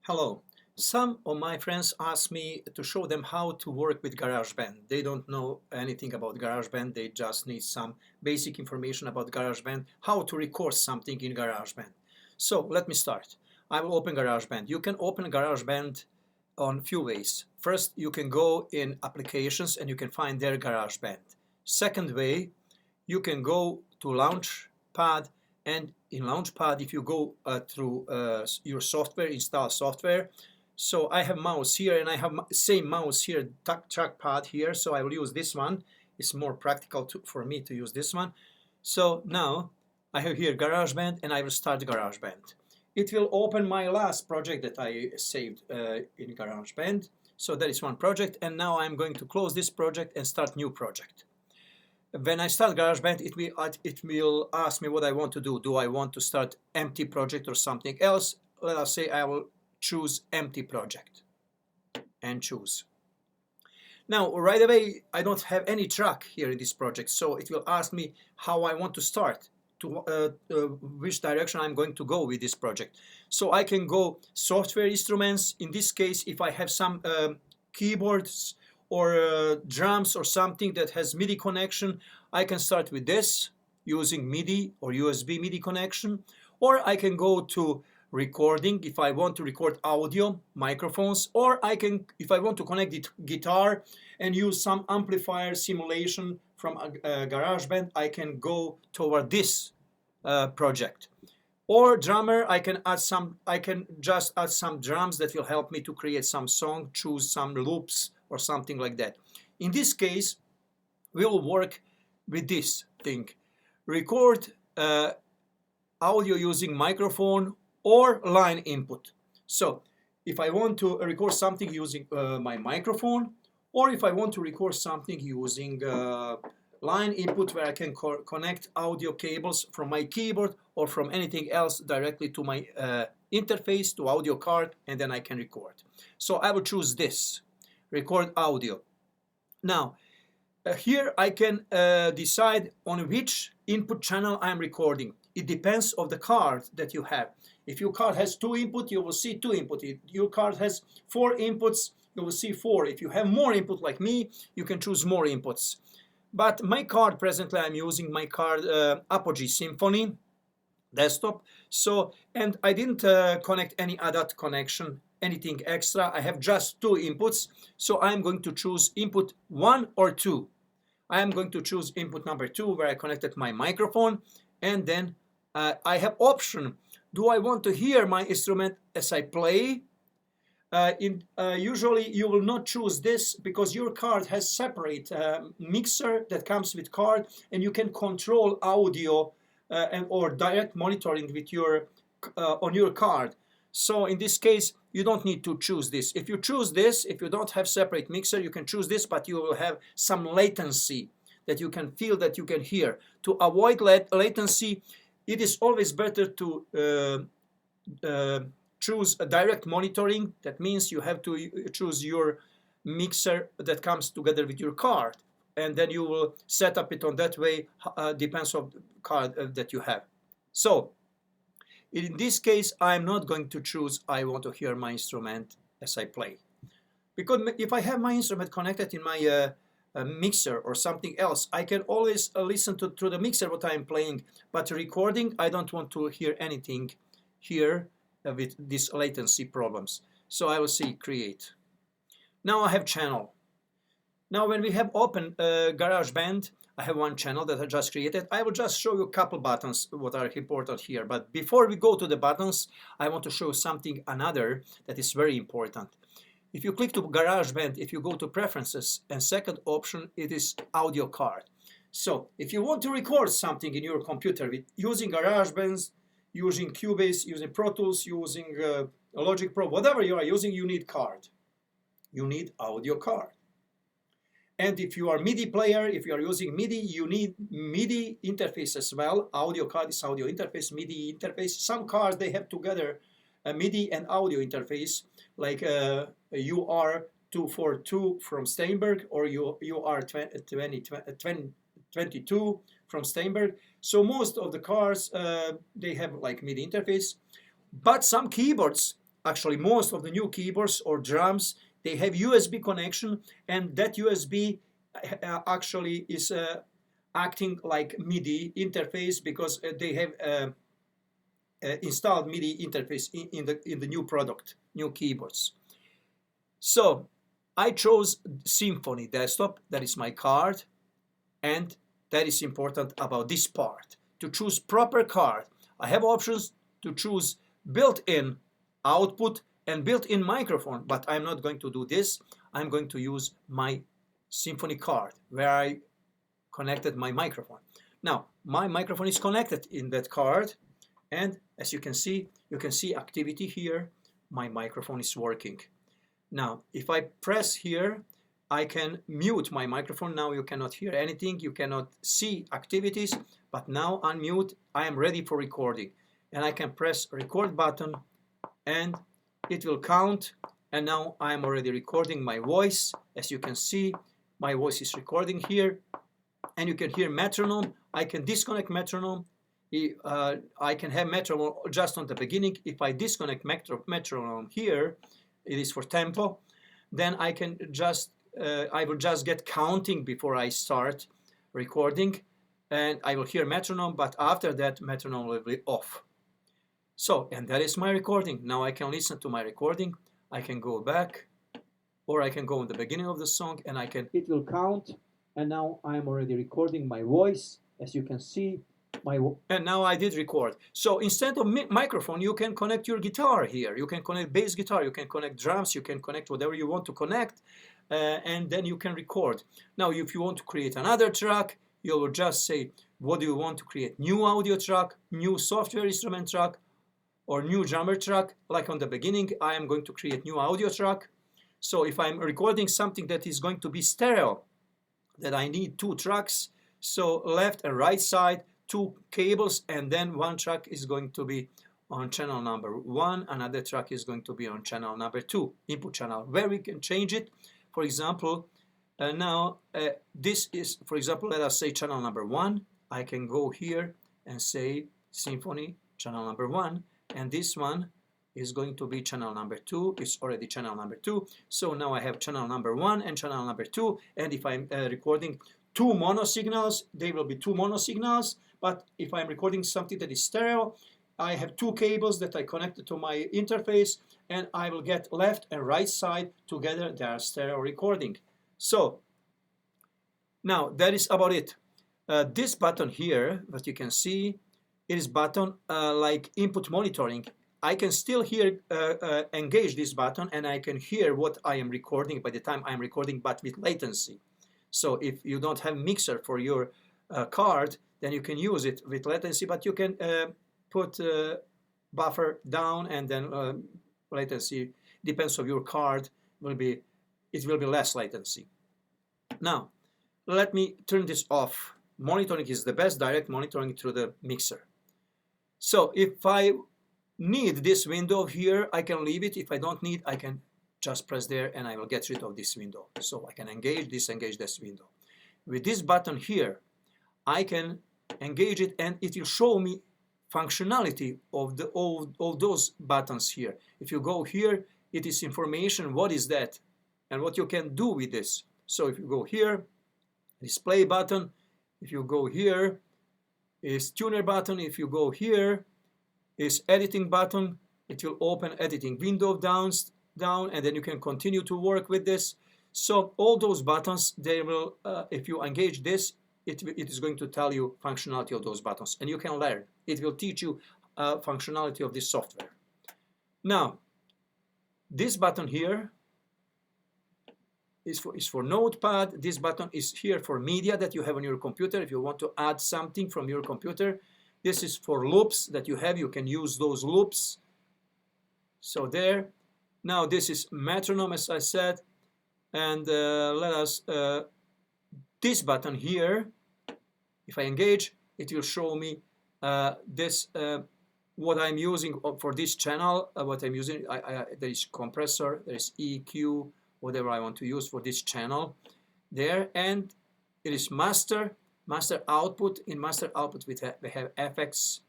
Hello. Some of my friends ask me to show them how to work with GarageBand. They don't know anything about GarageBand. They just need some basic information about GarageBand, how to record something in GarageBand. So let me start. I will open GarageBand. You can open GarageBand on few ways. First, you can go in applications and you can find their GarageBand. Second way, you can go to Launchpad, and in Launchpad, if you go through your software, install software. So I have mouse here and I have same mouse here, trackpad here, so I will use this one. It's more practical for me to use this one. So now I have here GarageBand and I will start GarageBand. It will open my last project that I saved in GarageBand. So that is one project, and now I'm going to close this project and start new project. When I start GarageBand, it will ask me what I want to do. Do I want to start empty project or something else? Let us say I will choose empty project and choose. Now, right away, I don't have any track here in this project, so it will ask me how I want to start, to which direction I'm going to go with this project. So I can go software instruments. In this case, if I have some keyboards or drums or something that has MIDI connection, I can start with this using MIDI or USB MIDI connection, or I can go to recording if I want to record audio, microphones, or I can, if I want to connect the guitar and use some amplifier simulation from GarageBand, I can go toward this project. Or drummer, I can just add some drums that will help me to create some song, choose some loops or something like that. In this case, we will work with this thing. Record audio using microphone or line input. So if I want to record something using my microphone, or if I want to record something using line input where I can connect audio cables from my keyboard or from anything else directly to my interface, to audio card, and then I can record. So I will choose this, record audio. Now, here I can decide on which input channel I'm recording. It depends on the card that you have. If your card has 2 input, you will see 2 input. If your card has 4 inputs, you will see 4. If you have more input like me, you can choose more inputs. But my card, presently I'm using my card Apogee Symphony desktop. So, and I didn't connect any ADAT connection, anything extra. I have just 2 inputs. So I'm going to choose input 1 or 2. I am going to choose input number 2 where I connected my microphone, and then I have option. Do I want to hear my instrument as I play? Usually you will not choose this because your card has separate mixer that comes with card, and you can control audio or direct monitoring with your on your card. So in this case, you don't need to choose this. If you choose this, if you don't have separate mixer, you can choose this, but you will have some latency that you can feel, that you can hear. To avoid latency, it is always better to choose a direct monitoring. That means you have to choose your mixer that comes together with your card, and then you will set up it on that way, depends on the card that you have. So in this case, I'm not going to choose I want to hear my instrument as I play, because if I have my instrument connected in my mixer or something else, I can always listen to the mixer what I'm playing, but recording, I don't want to hear anything here with these latency problems. So I will see create. Now I have channel. Now when we have open GarageBand, I have one channel that I just created. I will just show you a couple buttons what are important here. But before we go to the buttons, I want to show something another that is very important. If you click to GarageBand, if you go to preferences, and second option, it is audio card. So if you want to record something in your computer with using GarageBand, using Cubase, using Pro Tools, using Logic Pro, whatever you are using, you need card. You need audio card. And if you are MIDI player, if you are using MIDI, you need MIDI interface as well. Audio card is audio interface, MIDI interface. Some cards, they have together a MIDI and audio interface, like UR242 from Steinberg or UR2022 from Steinberg. So most of the cards, they have like MIDI interface. But some keyboards, actually most of the new keyboards or drums, they have USB connection, and that USB actually is acting like MIDI interface because they have installed MIDI interface in the new product, new keyboards. So I chose Symphony Desktop, that is my card, and that is important about this part. To choose proper card, I have options to choose built-in output and built-in microphone, but I'm not going to do this. I'm going to use my Symphony card where I connected my microphone. Now, my microphone is connected in that card, and as you can see activity here. My microphone is working. Now, if I press here, I can mute my microphone. Now you cannot hear anything, you cannot see activities, but now unmute, I am ready for recording. And I can press record button and it will count. And now I'm already recording my voice. As you can see, my voice is recording here. And you can hear metronome. I can disconnect metronome. I can have metronome just on the beginning. If I disconnect metronome here, it is for tempo, then I can just I will just get counting before I start recording, and I will hear metronome, but after that metronome will be off. So, and that is my recording. Now I can listen to my recording. I can go back, or I can go in the beginning of the song, and it will count. And now I'm already recording my voice, as you can see. And now I did record. So instead of microphone, you can connect your guitar here. You can connect bass guitar, you can connect drums, you can connect whatever you want to connect, and then you can record. Now, if you want to create another track, you will just say, what do you want to create? New audio track, new software instrument track, or new drummer track. Like on the beginning, I am going to create new audio track. So if I'm recording something that is going to be stereo, that I need two tracks, so left and right side, two cables, and then one track is going to be on channel number 1, another track is going to be on channel number 2, input channel, where we can change it. For example, now this is, for example, let us say channel number 1. I can go here and say Symphony channel number 1, and this one is going to be channel number 2. It's already channel number 2. So now I have channel number 1 and channel number 2, and if I'm recording two mono signals, they will be two mono signals. But if I'm recording something that is stereo, I have two cables that I connected to my interface, and I will get left and right side together. They are stereo recording. So now that is about it. This button here that you can see, it is button like input monitoring. I can still hear engage this button, and I can hear what I am recording by the time I'm recording, but with latency. So if you don't have mixer for your card, then you can use it with latency, but you can put buffer down, and then latency, depends on your card, it will be less latency. Now, let me turn this off. Monitoring is the best, direct monitoring through the mixer. So if I need this window here, I can leave it. If I don't need, I can just press there and I will get rid of this window. So I can engage, disengage this window. With this button here, I can engage it, and it will show me functionality of all those buttons here. If you go here, it is information, what is that, and what you can do with this. So if you go here, display button. If you go here, is tuner button. If you go here, is editing button. It will open editing window down, and then you can continue to work with this. So all those buttons, they will, if you engage this, it is going to tell you functionality of those buttons, and you can learn. It will teach you functionality of this software. Now, this button here is for Notepad. This button is here for media that you have on your computer. If you want to add something from your computer, this is for loops that you have. You can use those loops. So there. Now this is metronome, as I said, and let us. This button here, if I engage, it will show me this what I'm using for this channel. What I'm using, there is compressor, there is EQ, whatever I want to use for this channel there, and it is master output. In master output we have FX,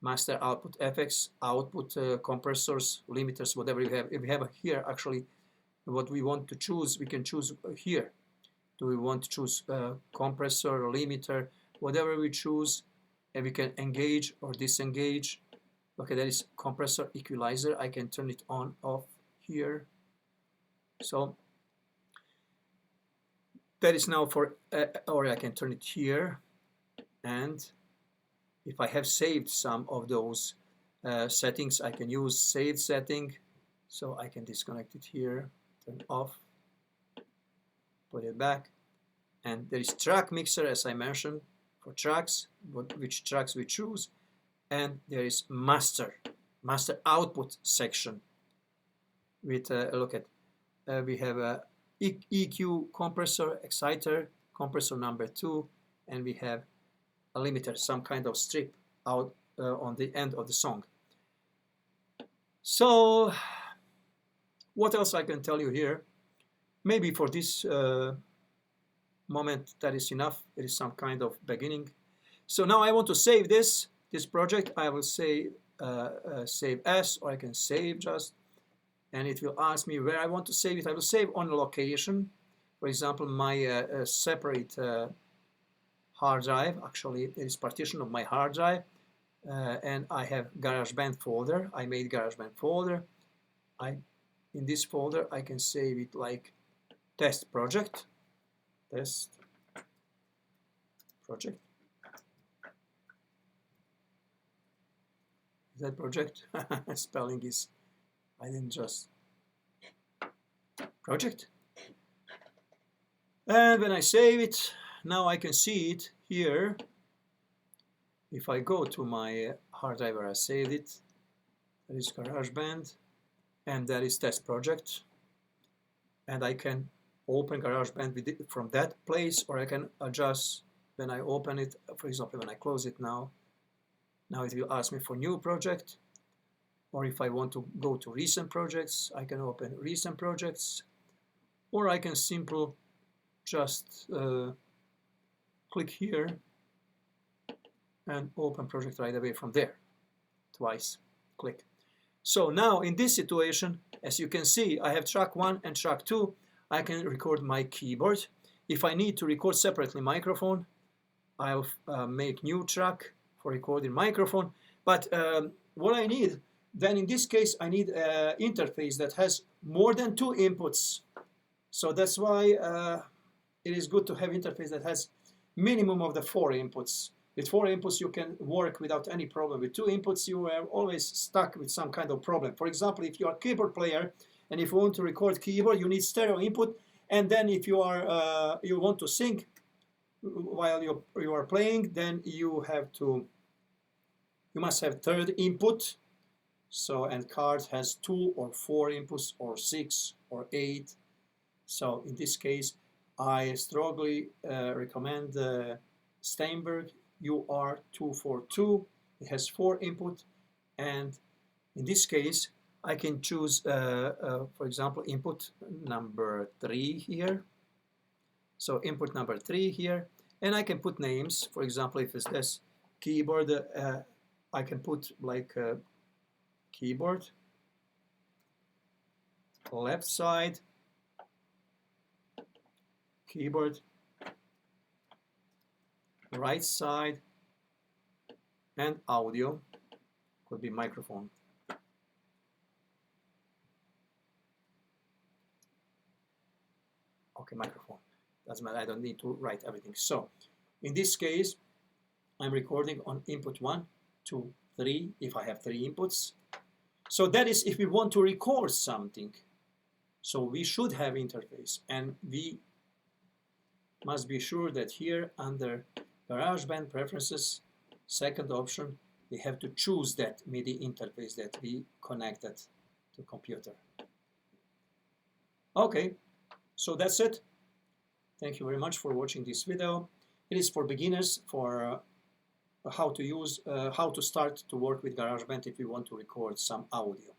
master output effects, output compressors, limiters, whatever you have. If we have here actually what we want to choose, we can choose here. Do we want to choose compressor or limiter, whatever we choose, and we can engage or disengage. Okay, that is compressor equalizer. I can turn it on, off here. So that is now for, or I can turn it here. And if I have saved some of those settings, I can use saved setting. So I can disconnect it here, turn it off, put it back. And there is track mixer, as I mentioned, for tracks, which tracks we choose. And there is master output section with look at we have a EQ compressor, exciter, compressor number 2, and we have a limiter, some kind of strip out on the end of the song. So what else I can tell you here? Maybe for this moment that is enough. It is some kind of beginning. So now I want to save this project. I will say save as, or I can save just, and it will ask me where I want to save it. I will save on a location. For example, my separate hard drive. Actually, it is partition of my hard drive, and I have GarageBand folder. I made GarageBand folder. In this folder I can save it like test project. Test project. Is that project? Spelling is, I didn't just project. And when I save it, now I can see it here. If I go to my hard drive where I saved it, there is GarageBand, and there is test project, and I can open GarageBand with it from that place, or I can adjust when I open it. For example, when I close it now it will ask me for new project, or if I want to go to recent projects, I can open recent projects, or I can simply just click here and open project right away from there. Twice click. So now in this situation, as you can see, I have track 1 and track 2. I can record my keyboard. If I need to record separately microphone, I'll make new track for recording microphone. But what I need, then in this case, I need an interface that has more than 2 inputs. So that's why it is good to have interface that has minimum of the 4 inputs. With 4 inputs, you can work without any problem. With 2 inputs, you are always stuck with some kind of problem. For example, if you are a keyboard player and if you want to record keyboard, you need stereo input. And then if you are you want to sync while you are playing, then you must have third input. So, and card has 2 or 4 inputs, or 6 or 8. So in this case, I strongly recommend Steinberg UR242. It has 4 input, and in this case I can choose for example input number 3 here. So input number 3 here, and I can put names. For example, if it's this keyboard, I can put like keyboard left side, keyboard right side, and audio, could be microphone. Okay, microphone, doesn't matter, I don't need to write everything. So in this case, I'm recording on input 1, 2, 3, if I have 3 inputs. So that is if we want to record something. So we should have interface, and we must be sure that here under GarageBand preferences, second option, we have to choose that MIDI interface that we connected to computer. Okay, so that's it. Thank you very much for watching this video. It is for beginners, for how to start to work with GarageBand if you want to record some audio.